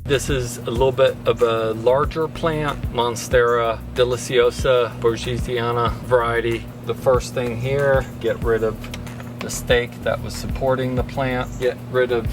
This is a little bit of a larger plant, Monstera deliciosa borgesiana variety. The first thing here, get rid of the stake that was supporting the plant, get rid of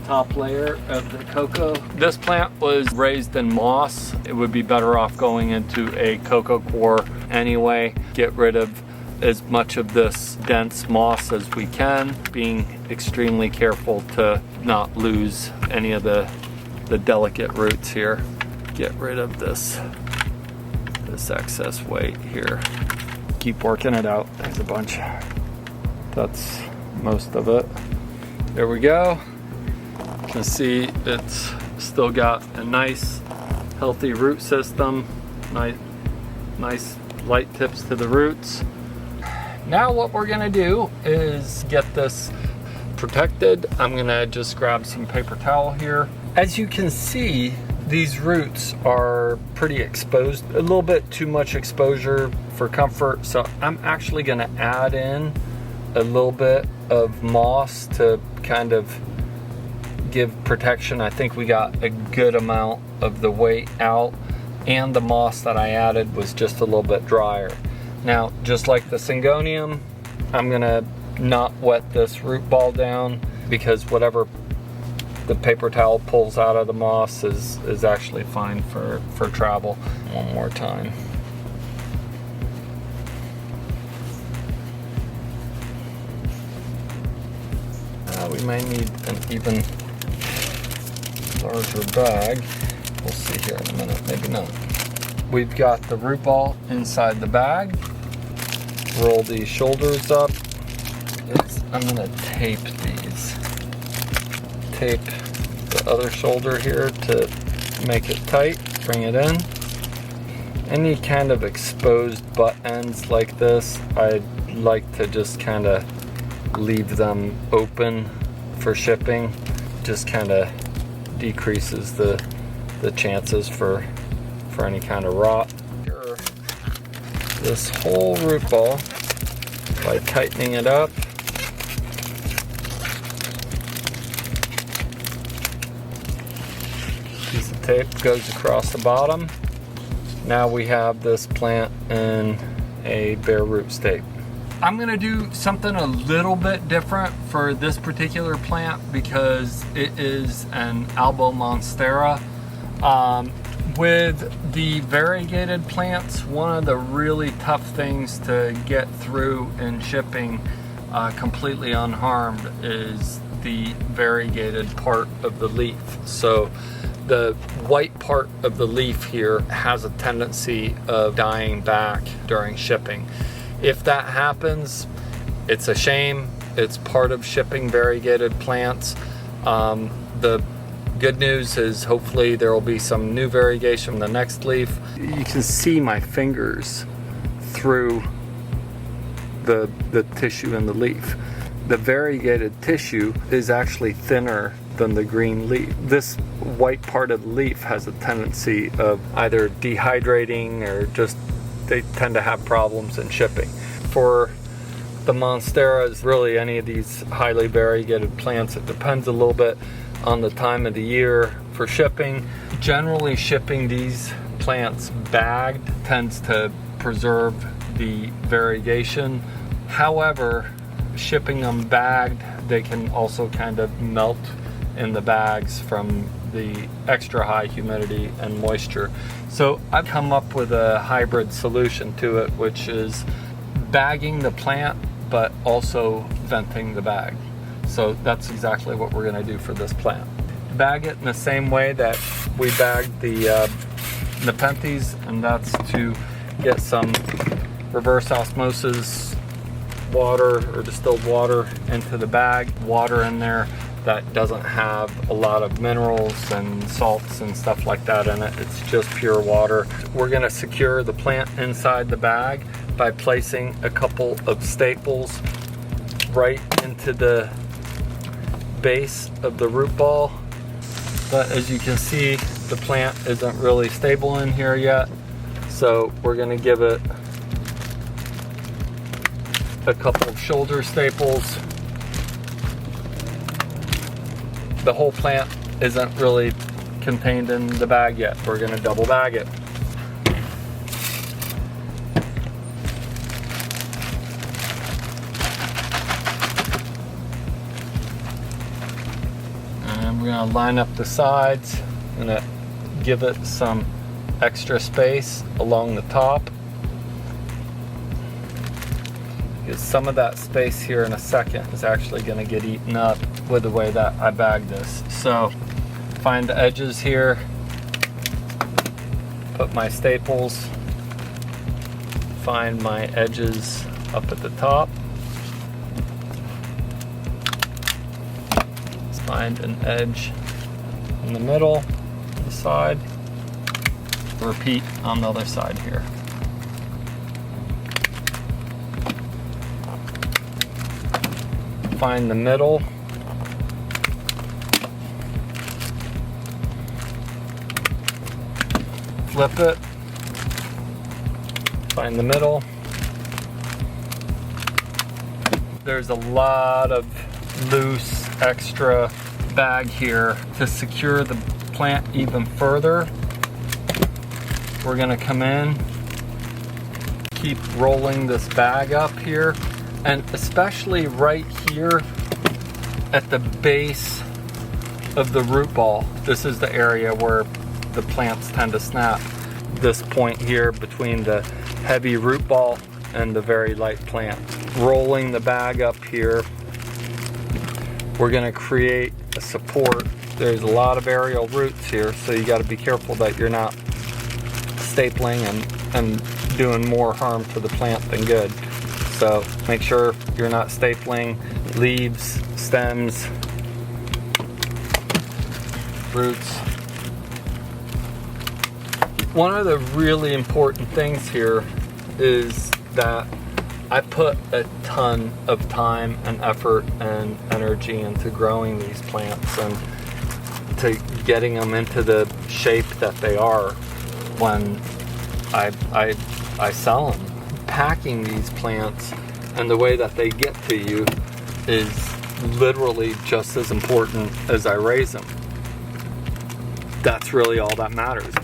top layer of the cocoa. This plant was raised in moss. It would be better off going into a cocoa core anyway. Get rid of as much of this dense moss as we can, being extremely careful to not lose any of the delicate roots here. Get rid of this excess weight here. Keep working it out. There's a bunch. That's most of it. There we go. You can see it's still got a nice healthy root system. Nice light tips to the roots. Now what we're gonna do is get this protected. I'm gonna just grab some paper towel here. As you can see, these roots are pretty exposed, a little bit too much exposure for comfort. So I'm actually gonna add in a little bit of moss to kind of give protection. I think we got a good amount of the weight out, and the moss that I added was just a little bit drier. Now, just like the syngonium, I'm gonna not wet this root ball down, because whatever the paper towel pulls out of the moss is actually fine for travel. One more time. We may need an even larger bag. We'll see here in a minute, maybe not. We've got the root ball inside the bag. Roll these shoulders up. I'm gonna tape these. Tape the other shoulder here to make it tight, bring it in. Any kind of exposed butt ends like this, I'd like to just kind of leave them open for shipping. Just kind of decreases the chances for any kind of rot. This whole root ball by tightening it up. Piece of tape goes across the bottom. Now we have this plant in a bare root state. I'm gonna do something a little bit different for this particular plant because it is an Albo Monstera. With the variegated plants, one of the really tough things to get through in shipping completely unharmed is the variegated part of the leaf. So the white part of the leaf here has a tendency of dying back during shipping. If that happens, it's a shame. It's part of shipping variegated plants. The good news is hopefully there will be some new variegation in the next leaf. You can see my fingers through the tissue in the leaf. The variegated tissue is actually thinner than the green leaf. This white part of the leaf has a tendency of either dehydrating or just they tend to have problems in shipping. For the Monsteras, really any of these highly variegated plants, it depends a little bit on the time of the year for shipping. Generally shipping these plants bagged tends to preserve the variegation. However, shipping them bagged, they can also kind of melt in the bags from the extra high humidity and moisture. So I've come up with a hybrid solution to it, which is bagging the plant but also venting the bag. So that's exactly what we're gonna do for this plant. Bag it in the same way that we bagged the Nepenthes, and that's to get some reverse osmosis water or distilled water into the bag. Water in there that doesn't have a lot of minerals and salts and stuff like that in it. It's just pure water. We're gonna secure the plant inside the bag by placing a couple of staples right into the base of the root ball. But as you can see, the plant isn't really stable in here yet. So we're gonna give it a couple of shoulder staples. The whole plant isn't really contained in the bag yet. We're gonna double bag it. And we're gonna line up the sides. I'm gonna give it some extra space along the top. Because some of that space here in a second is actually gonna get eaten up with the way that I bag this. So find the edges here, put my staples, find my edges up at the top. Let's find an edge in the middle, the side. Repeat on the other side here. Find the middle. Flip it. Find the middle. There's a lot of loose extra bag here. To secure the plant even further, we're gonna come in, keep rolling this bag up here, and especially right here at the base of the root ball. This is the area where the plants tend to snap. This point here between the heavy root ball and the very light plant. Rolling the bag up here, we're gonna create a support. There's a lot of aerial roots here, so you gotta be careful that you're not stapling and doing more harm to the plant than good. So make sure you're not stapling leaves, stems, roots. One of the really important things here is that I put a ton of time and effort and energy into growing these plants and to getting them into the shape that they are when I sell them. Packing these plants and the way that they get to you is literally just as important as I raise them. That's really all that matters.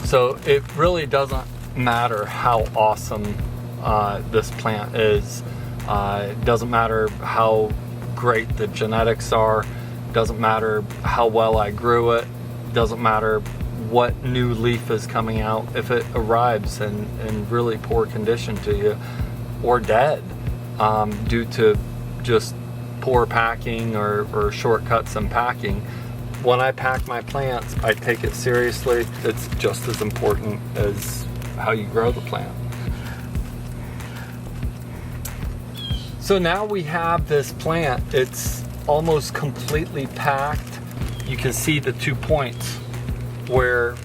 So it really doesn't matter how awesome this plant is. It doesn't matter how great the genetics are. It doesn't matter how well I grew it. It doesn't matter what new leaf is coming out. If it arrives in really poor condition to you or dead due to just poor packing or shortcuts in packing, when I pack my plants, I take it seriously. It's just as important as how you grow the plant. So now we have this plant. It's almost completely packed. You can see the 2 points where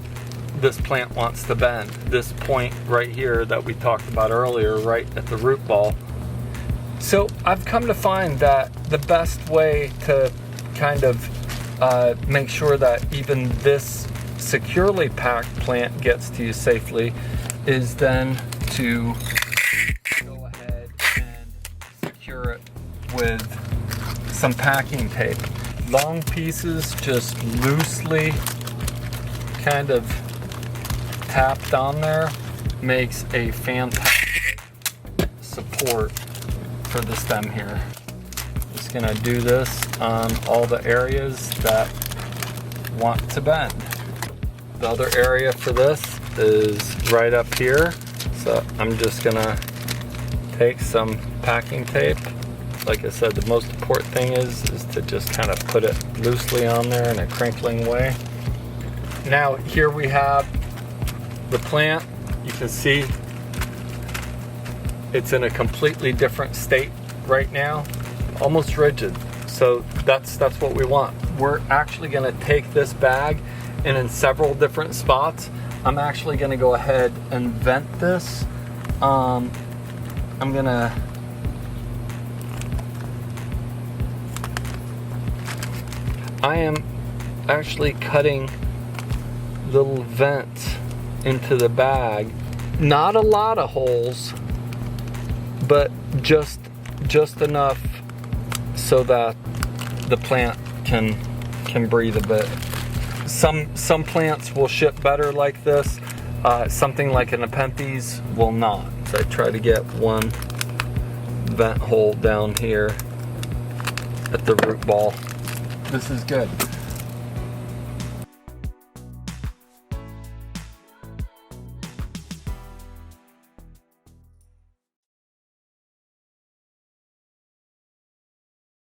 this plant wants to bend. This point right here that we talked about earlier, right at the root ball. So I've come to find that the best way to kind of make sure that even this securely packed plant gets to you safely is then to go ahead and secure it with some packing tape. Long pieces just loosely kind of tapped on there makes a fantastic support for the stem here. Just gonna do this on all the areas that want to bend. The other area for this is right up here. So I'm just gonna take some packing tape. Like I said, the most important thing is to just kind of put it loosely on there in a crinkling way. Now here we have the plant. You can see it's in a completely different state right now, almost rigid. So that's what we want. We're actually gonna take this bag and in several different spots, I'm actually gonna go ahead and vent this. I am actually cutting little vents into the bag. Not a lot of holes, but just enough so that the plant can breathe a bit. some plants will ship better like this. Something like an Nepenthes will not. So I try to get one vent hole down here at the root ball. This is good.